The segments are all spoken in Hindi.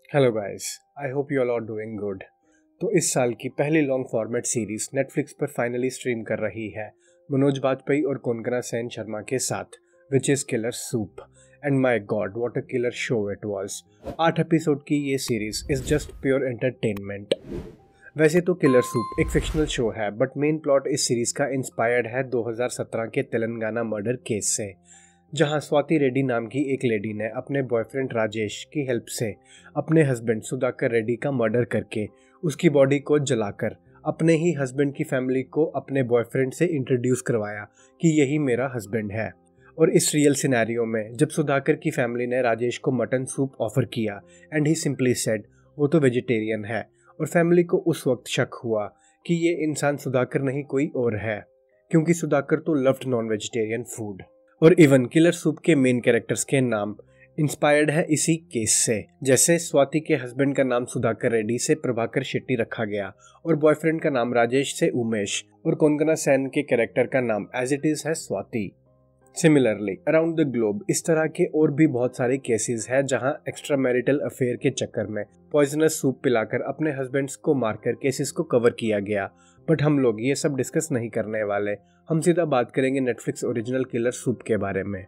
Hello guys, I hope you all are doing good. तो इस साल की पहली लॉन्ग फॉर्मेट सीरीज नेटफ्लिक्स पर फाइनली स्ट्रीम कर रही है मनोज बाजपेयी और कोनकना सेन शर्मा के साथ, which is killer soup. And my God what a killer show it was. 8 episode की ये series is just pure entertainment. वैसे तो किलर सूप एक फिक्शनल शो है, बट मेन प्लॉट इस सीरीज का इंस्पायर्ड है 2017 के तेलंगाना मर्डर केस से, जहां स्वाति रेड्डी नाम की एक लेडी ने अपने बॉयफ्रेंड राजेश की हेल्प से अपने हस्बैंड सुधाकर रेड्डी का मर्डर करके उसकी बॉडी को जलाकर अपने ही हस्बैंड की फैमिली को अपने बॉयफ्रेंड से इंट्रोड्यूस करवाया कि यही मेरा हस्बैंड है। और इस रियल सिनेरियो में जब सुधाकर की फैमिली ने राजेश को मटन सूप ऑफर किया एंड ही सिंपली सेड वो तो वेजिटेरियन है, और फैमिली को उस वक्त शक हुआ कि ये इंसान सुधाकर नहीं कोई और है, क्योंकि सुधाकर तो लव्ड नॉन वेजिटेरियन फूड। और इवन किलर सूप के मेन कैरेक्टर्स के नाम इंस्पायर्ड है इसी केस से। जैसे स्वाति के हस्बैंड का नाम सुधाकर रेड्डी से प्रभाकर शेट्टी रखा गया, और बॉयफ्रेंड का नाम राजेश से उमेश, और कोनकना सेन के कैरेक्टर का नाम एज इट इज है Swati. Similarly around the globe इस तरह के और भी बहुत सारे केसेस हैं जहां एक्स्ट्रा मैरिटल अफेयर के चक्कर में पॉइजनस सूप पिलाकर अपने हस्बैंड्स को मारकर केसेस को कवर किया गया। बट हम लोग ये सब डिस्कस नहीं करने वाले, हम सीधा बात करेंगे नेटफ्लिक्स ओरिजिनल किलर सूप के बारे में,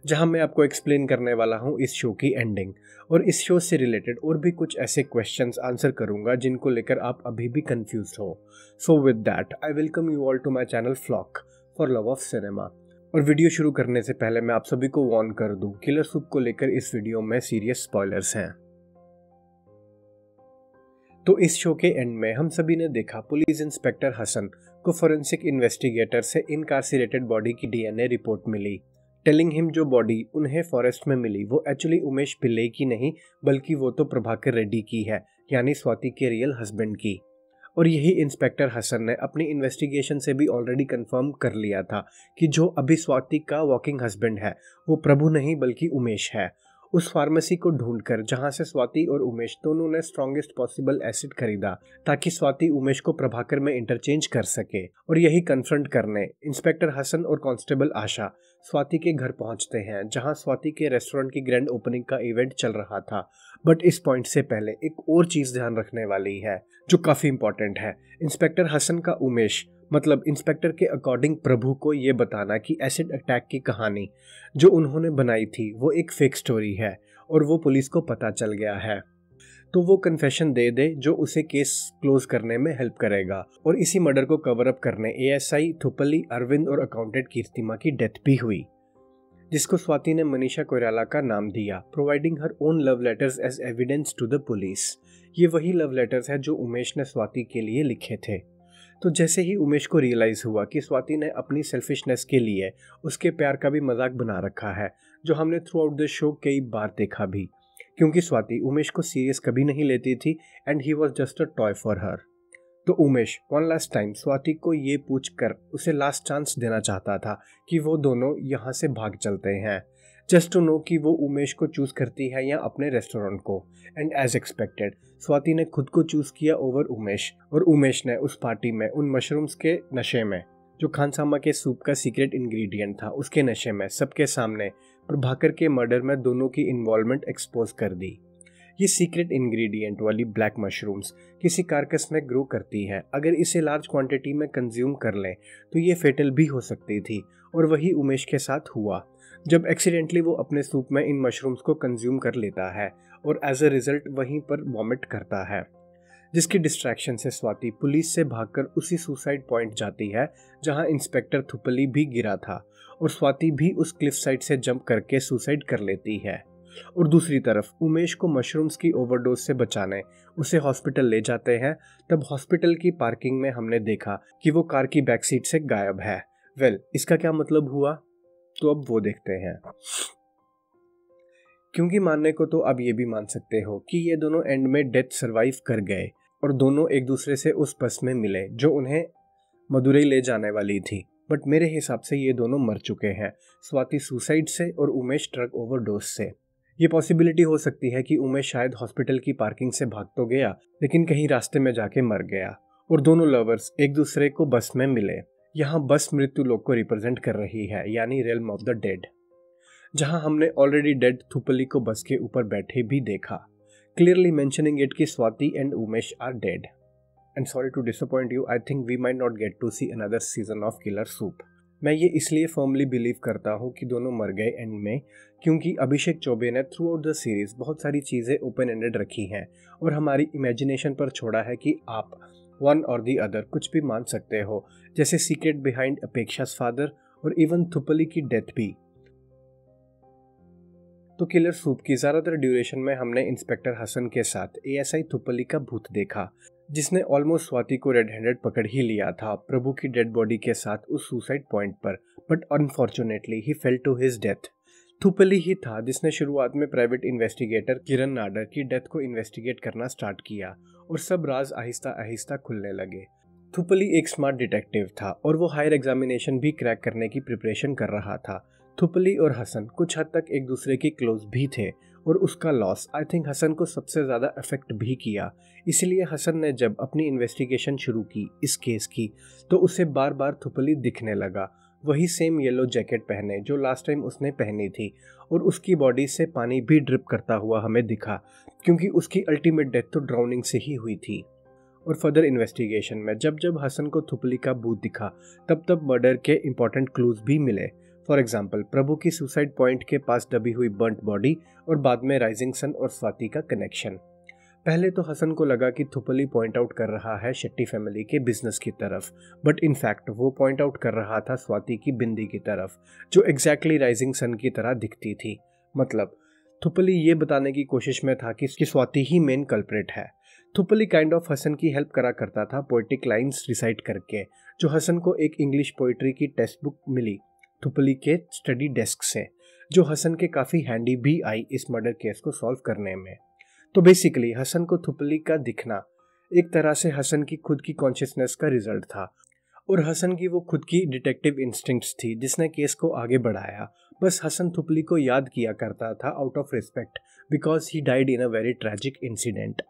जहां मैं आपको एक्सप्लेन करने वाला हूं इस शो की एंडिंग, और इस शो से रिलेटेड और भी कुछ ऐसे क्वेश्चंस आंसर करूंगा जिनको लेकर आप अभी भी कंफ्यूज हो। So with that I welcome you all to my channel Flock for Love of Cinema. और वीडियो शुरू करने से पहले मैं आप सभी को वार्न कर दूं, किलर सूप को लेकर इस वीडियो में सीरियस स्पॉयलर्स हैं। तो इस शो के एंड में हम सभी ने देखा पुलिस इंस्पेक्टर हसन को फोरेंसिक इन्वेस्टिगेटर से इनकार्सिरेटेड बॉडी की डीएनए रिपोर्ट मिली, टेलिंग हिम जो बॉडी उन्हें फॉरेस्ट में मिली वो एक्चुअली उमेश पिल्ले की नहीं, बल्कि वो तो प्रभाकर रेड्डी की है, यानी स्वाति के रियल हस्बैंड की। और यही इंस्पेक्टर हसन ने अपनी इन्वेस्टिगेशन से भी ऑलरेडी कंफर्म कर लिया था कि जो अभी स्वाति का वॉकिंग हस्बैंड है वो प्रभु नहीं बल्कि उमेश है। उस फार्मेसी को ढूंढकर जहां से स्वाति और उमेश दोनों ने स्ट्रॉन्गेस्ट पॉसिबल एसिड खरीदा ताकि स्वाति उमेश को प्रभाकर में इंटरचेंज कर सके, और यही कन्फ्रंट करने इंस्पेक्टर हसन और कांस्टेबल आशा स्वाति के घर पहुंचते हैं, जहां स्वाति के रेस्टोरेंट की ग्रैंड ओपनिंग का इवेंट चल रहा था। बट इस पॉइंट से पहले एक और चीज ध्यान रखने वाली है जो काफी इंपॉर्टेंट है। इंस्पेक्टर हसन का उमेश मतलब इंस्पेक्टर के अकॉर्डिंग प्रभु को ये बताना कि एसिड अटैक की कहानी जो उन्होंने बनाई थी वो एक फेक स्टोरी है, और वो पुलिस को पता चल गया है, तो वो कन्फेशन दे दे जो उसे केस क्लोज करने में हेल्प करेगा। और इसी मर्डर को कवर अप करने एएसआई थुपली, अरविंद और अकाउंटेंट कीर्तिमा की डेथ भी हुई, जिसको स्वाति ने मनीषा कोइराला का नाम दिया, providing her own love letters as evidence to the police. ये वही लव लेटर्स है जो उमेश ने स्वाति के लिए लिखे थे। तो जैसे ही उमेश को रियलाइज हुआ कि स्वाति ने अपनी सेल्फिशनेस के लिए उसके प्यार का भी मजाक बना रखा है, जो हमने थ्रू आउट द शो कई बार देखा भी, क्योंकि स्वाति उमेश को सीरियस कभी नहीं लेती थी and he was just a toy for her. तो Umesh one last time Swati को ये पूछकर उसे लास्ट चांस देना चाहता था कि वो दोनों यहाँ से भाग चलते हैं, जस्ट टू नो कि वो उमेश को चूज करती है या अपने रेस्टोरेंट को। एंड एज एक्सपेक्टेड स्वाति ने खुद को चूज किया ओवर उमेश, और उमेश ने उस पार्टी में उन मशरूम्स के नशे में, जो खानसामा के सूप का सीक्रेट इंग्रेडिएंट था, उसके नशे में सबके सामने प्रभाकर के मर्डर में दोनों की इन्वॉल्वमेंट एक्सपोज कर दी। ये सीक्रेट इंग्रेडिएंट वाली ब्लैक मशरूम्स किसी कार्कस में ग्रो करती है, अगर इसे लार्ज क्वांटिटी में कंज्यूम कर लें तो ये फेटल भी हो सकती थी, और वही उमेश के साथ हुआ जब एक्सीडेंटली वो अपने सूप में इन मशरूम्स को कंज्यूम कर लेता है और एज अ रिजल्ट वहीं पर वॉमिट करता है, जिसकी डिस्ट्रैक्शन से स्वाति पुलिस से भागकर उसी सुसाइड पॉइंट जाती है जहां इंस्पेक्टर थुपली भी गिरा था, और स्वाति भी उस क्लिफ साइड से जंप करके सुसाइड कर लेती है। और दूसरी तरफ उमेश को मशरूम्स की ओवरडोज से बचाने उसे हॉस्पिटल ले जाते हैं। तब हॉस्पिटल की पार्किंग में हमने देखा कि वो कार की बैक सीट से गायब है। इसका क्या मतलब हुआ, तो अब वो देखते हैं, क्योंकि मानने को तो अब ये भी मान सकते हो कि ये दोनों एंड में डेथ सरवाइव कर गए, और दोनों एक दूसरे से उस बस में मिले जो उन्हें मदुरई ले जाने वाली थी। बट मेरे हिसाब से ये दोनों मर चुके हैं, स्वाति सुसाइड से और उमेश ड्रग ओवरडोज से। ये पॉसिबिलिटी हो सकती है कि उमेश शायद हॉस्पिटल की पार्किंग से भाग तो गया, लेकिन कहीं रास्ते में जाके मर गया, और दोनों लवर्स एक दूसरे को बस में मिले। यहाँ बस मृत्यु लोक को रिप्रेजेंट कर रही है, यानी रेल्म ऑफ द डेड, जहां हमने ऑलरेडी डेड थुपली को बस के ऊपर बैठे भी देखा। clearly mentioning it कि Swati and Umesh are dead. And sorry to disappoint you, I think we might not get to see another season of Killer Soup. मैं ये इसलिए फर्मली बिलीव करता हूँ कि दोनों मर गए एंड में, क्योंकि अभिषेक चौबे ने थ्रू आउट द सीरीज बहुत सारी चीज़ें ओपन एंडेड रखी हैं और हमारी इमेजिनेशन पर छोड़ा है कि आप वन और दी अदर कुछ भी मान सकते हो, जैसे सीक्रेट बिहाइंड अपेक्षा's फादर और इवन थुपली की डेथ भी। तो किलर सूप की ज़्यादातर ड्यूरेशन में हमने इंस्पेक्टर हसन के साथ एएसआई थुपली का भूत देखा, जिसने ऑलमोस्ट स्वाति को रेड हैंडेड पकड़ ही लिया था प्रभु की डेड बॉडी के साथ उस सुसाइड पॉइंट पर, but unfortunately he fail to his death. Thupli ही था जिसने शुरुआत में प्राइवेट इन्वेस्टिगेटर किरण नाडर की डेथ को इन्वेस्टिगेट करना स्टार्ट किया और सब राज आहिस्ता आहिस्ता खुलने लगे। थुपली एक स्मार्ट डिटेक्टिव था और वो हायर एग्जामिनेशन भी क्रैक करने की प्रिपरेशन कर रहा था। थुपली और हसन कुछ हद तक एक दूसरे के क्लोज भी थे और उसका लॉस आई थिंक हसन को सबसे ज़्यादा अफेक्ट भी किया। इसलिए हसन ने जब अपनी इन्वेस्टिगेशन शुरू की इस केस की, तो उसे बार बार थुपली दिखने लगा, वही सेम येलो जैकेट पहने जो लास्ट टाइम उसने पहनी थी, और उसकी बॉडी से पानी भी ड्रिप करता हुआ हमें दिखा, क्योंकि उसकी अल्टीमेट डेथ तो ड्राउनिंग से ही हुई थी। और फर्दर इन्वेस्टिगेशन में जब जब हसन को थुपली का भूत दिखा, तब तब मर्डर के इंपॉर्टेंट क्लूज भी मिले। फॉर एग्जाम्पल, प्रभु की सुसाइड पॉइंट के पास दबी हुई बर्न्ट बॉडी और बाद में राइजिंग सन और स्वाति का कनेक्शन। पहले तो हसन को लगा कि थुपली पॉइंट आउट कर रहा है शेट्टी फैमिली के बिजनेस की तरफ, बट इनफैक्ट वो पॉइंट आउट कर रहा था स्वाति की बिंदी की तरफ, जो एग्जैक्टली राइजिंग सन की तरह दिखती थी। मतलब थुपली ये बताने की कोशिश में था कि स्वाति ही मेन कल्प्रेट है। थुपली काइंड ऑफ हसन की हेल्प करा करता था पोएटिक लाइंस रिसाइट करके, जो हसन को एक इंग्लिश पोइट्री की टेक्स्ट बुक मिली थुपली के स्टडी डेस्क से, जो हसन के काफ़ी हैंडी भी आई इस मर्डर केस को सॉल्व करने में। तो बेसिकली हसन को थुपली का दिखना एक तरह से हसन की खुद की कॉन्शियसनेस का रिजल्ट था, और हसन की वो खुद की डिटेक्टिव इंस्टिंक्ट्स थी जिसने केस को आगे बढ़ाया। बस हसन थुपली को याद किया करता था out of respect, because he died in a very tragic incident.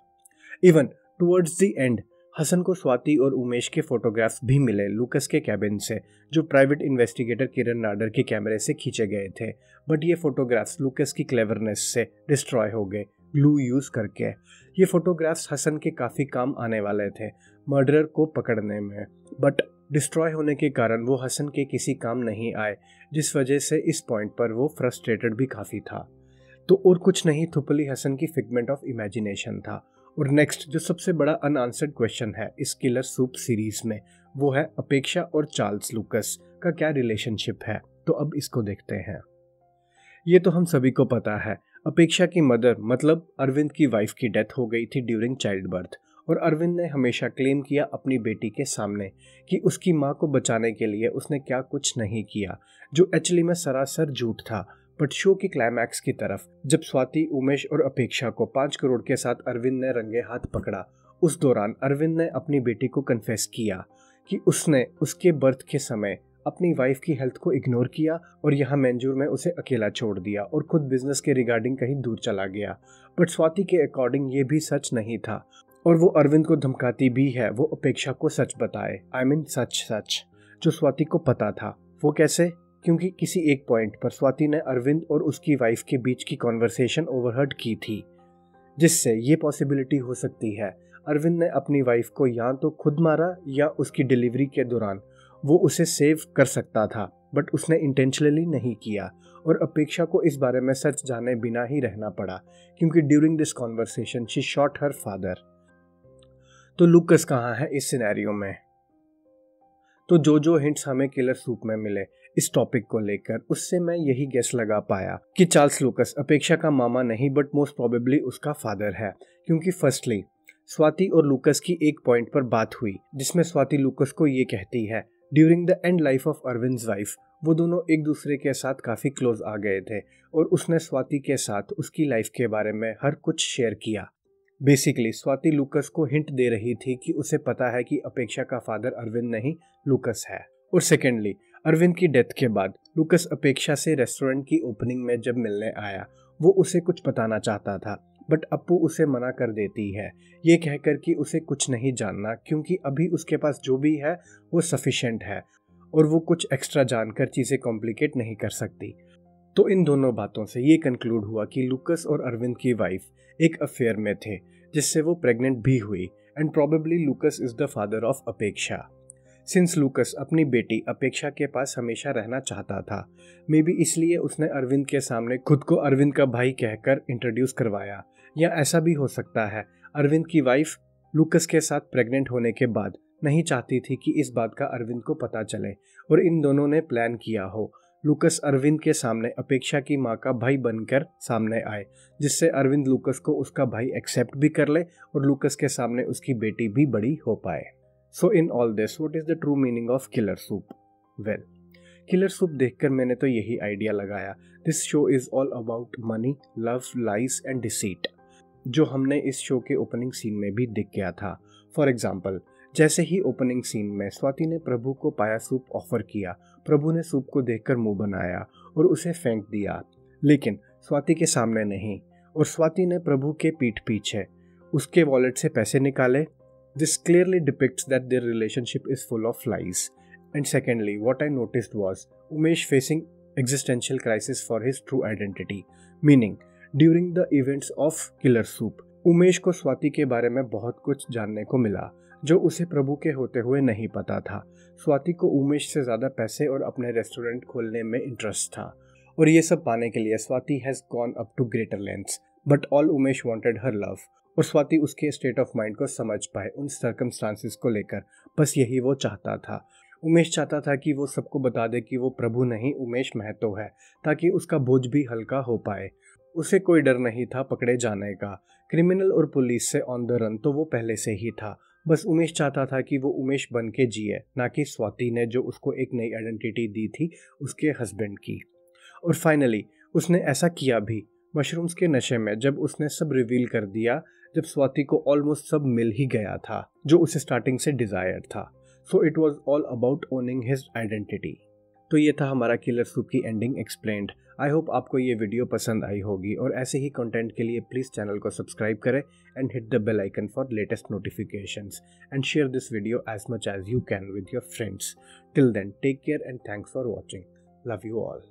Even towards the end Hasan को स्वाति और उमेश के फोटोग्राफ्स भी मिले लूकस के कैबिन से, जो प्राइवेट इन्वेस्टिगेटर किरण नाडर के कैमरे से खींचे गए थे, बट ये फोटोग्राफ्स लूकस की क्लेवरनेस से डिस्ट्रॉय हो गए ग्लू यूज करके। ये फोटोग्राफ्स हसन के काफ़ी काम आने वाले थे मर्डरर को पकड़ने में, बट डिस्ट्रॉय होने के कारण वो हसन के किसी काम नहीं आए, जिस वजह से इस पॉइंट पर वो फ्रस्ट्रेटेड भी काफ़ी था। तो और कुछ नहीं, थुपली हसन की फिगमेंट ऑफ इमेजिनेशन था। और नेक्स्ट जो सबसे बड़ा अनआंसर्ड क्वेश्चन है इस किलर सूप सीरीज में, वो है अपेक्षा और चार्ल्स लूकस का क्या रिलेशनशिप है। तो अब इसको देखते हैं। ये तो हम सभी को पता है, अपेक्षा की मदर मतलब अरविंद की वाइफ की डेथ हो गई थी ड्यूरिंग चाइल्ड बर्थ, और अरविंद ने हमेशा क्लेम किया अपनी बेटी के सामने कि उसकी माँ को बचाने के लिए उसने क्या कुछ नहीं किया, जो एक्चुअली में सरासर झूठ था। बट शो की क्लाइमैक्स की तरफ जब स्वाति, उमेश और अपेक्षा को 5 करोड़ के साथ अरविंद ने रंगे हाथ पकड़ा, उस दौरान अरविंद ने अपनी बेटी को कन्फेस किया कि उसने उसके बर्थ के समय अपनी वाइफ की हेल्थ को इग्नोर किया और यहाँ मंजूर में उसे अकेला छोड़ दिया और खुद बिजनेस के रिगार्डिंग कहीं दूर चला गया। बट स्वाति के अकॉर्डिंग ये भी सच नहीं था, और वो अरविंद को धमकाती भी है वो अपेक्षा को सच बताए। I mean सच जो स्वाति को पता था। वो कैसे? क्योंकि किसी एक पॉइंट पर स्वाति ने अरविंद और उसकी वाइफ के बीच की कॉन्वर्सेशन ओवरहर्ड की थी, जिससे ये पॉसिबिलिटी हो सकती है अरविंद ने अपनी वाइफ को या तो खुद मारा या उसकी डिलीवरी के दौरान वो उसे सेव कर सकता था, बट उसने इंटेंशनली नहीं किया, और अपेक्षा को इस बारे में सच जाने बिना ही रहना पड़ा, क्योंकि during this conversation she shot her father. तो लूकस कहाँ है इस सिनेरियो में? तो जो हिंट्स हमें किलर सूप में मिले इस टॉपिक को लेकर, उससे मैं यही गेस लगा पाया कि चार्ल्स लूकस अपेक्षा का मामा नहीं बट मोस्ट प्रोबेबली उसका फादर है। क्योंकि फर्स्टली स्वाति और लूकस की एक पॉइंट पर बात हुई जिसमें स्वाति लूकस को ये कहती है during the end life of Arvind's wife वो दोनों एक दूसरे के साथ काफ़ी क्लोज आ गए थे, और उसने स्वाति के साथ उसकी लाइफ के बारे में हर कुछ शेयर किया। बेसिकली स्वाति लूकस को हिंट दे रही थी कि उसे पता है कि अपेक्षा का फादर अरविंद नहीं लूकस है। और सेकेंडली अरविंद की डेथ के बाद लूकस अपेक्षा से रेस्टोरेंट की ओपनिंग में जब मिलने आया, वो उसे कुछ बताना चाहता था, बट अप्पू उसे मना कर देती है ये कहकर कि उसे कुछ नहीं जानना, क्योंकि अभी उसके पास जो भी है वो सफिशिएंट है और वो कुछ एक्स्ट्रा जानकर चीज़ें कॉम्प्लिकेट नहीं कर सकती। तो इन दोनों बातों से ये कंक्लूड हुआ कि लूकस और अरविंद की वाइफ एक अफेयर में थे जिससे वो प्रेग्नेंट भी हुई and probably लूकस is the father of अपेक्षा। सिंस लूकस अपनी बेटी अपेक्षा के पास हमेशा रहना चाहता था, मे बी इसलिए उसने अरविंद के सामने खुद को अरविंद का भाई कहकर इंट्रोड्यूस करवाया। या ऐसा भी हो सकता है अरविंद की वाइफ लूकस के साथ प्रेग्नेंट होने के बाद नहीं चाहती थी कि इस बात का अरविंद को पता चले और इन दोनों ने प्लान किया हो लूकस अरविंद के सामने अपेक्षा की माँ का भाई बनकर सामने आए, जिससे अरविंद लूकस को उसका भाई एक्सेप्ट भी कर ले और लूकस के सामने उसकी बेटी भी बड़ी हो पाए। So in all this what is the true meaning of Killer Soup? Well, Killer Soup देखकर मैंने तो यही आइडिया लगाया, this show is all about money, love, lies and deceit, जो हमने इस शो के ओपनिंग सीन में भी दिख गया था। फॉर एग्जाम्पल, जैसे ही ओपनिंग सीन में स्वाति ने प्रभु को पाया सूप ऑफर किया, प्रभु ने सूप को देखकर मुंह बनाया और उसे फेंक दिया, लेकिन स्वाति के सामने नहीं, और स्वाति ने प्रभु के पीठ पीछे उसके वॉलेट से पैसे निकाले। This clearly depicts that their relationship is full of lies. And secondly, what I noticed was Umesh facing existential crisis for his true identity, meaning during the events of Killer Soup, Umesh को स्वाति के बारे में बहुत कुछ जानने को मिला जो उसे प्रभु के होते हुए नहीं पता था। स्वाति को उमेश से ज़्यादा पैसे और अपने रेस्टोरेंट खोलने में इंटरेस्ट था, और ये सब पाने के लिए Swati has gone up to greater lengths, but all Umesh wanted her love. और स्वाति उसके स्टेट ऑफ माइंड को समझ पाए उन सर्कमस्टांसेस को लेकर, बस यही वो चाहता था। उमेश चाहता था कि वो सबको बता दे कि वो प्रभु नहीं उमेश महतो है, ताकि उसका बोझ भी हल्का हो पाए। उसे कोई डर नहीं था पकड़े जाने का, क्रिमिनल और पुलिस से ऑन द रन तो वो पहले से ही था। बस उमेश चाहता था कि वो उमेश बन के जिए, ना कि स्वाति ने जो उसको एक नई आइडेंटिटी दी थी उसके हस्बैंड की। और फाइनली उसने ऐसा किया भी मशरूम्स के नशे में, जब उसने सब रिवील कर दिया, जब स्वाति को ऑलमोस्ट सब मिल ही गया था जो उसे स्टार्टिंग से डिजायर था। So it was all about owning his identity. तो ये था हमारा किलर सूप की एंडिंग एक्सप्लेन्ड। आई होप आपको ये वीडियो पसंद आई होगी, और ऐसे ही कंटेंट के लिए प्लीज़ चैनल को सब्सक्राइब करें and hit the bell icon for latest notifications and share this video as much as you can with your friends. Till then, take care and thanks for watching. Love you all.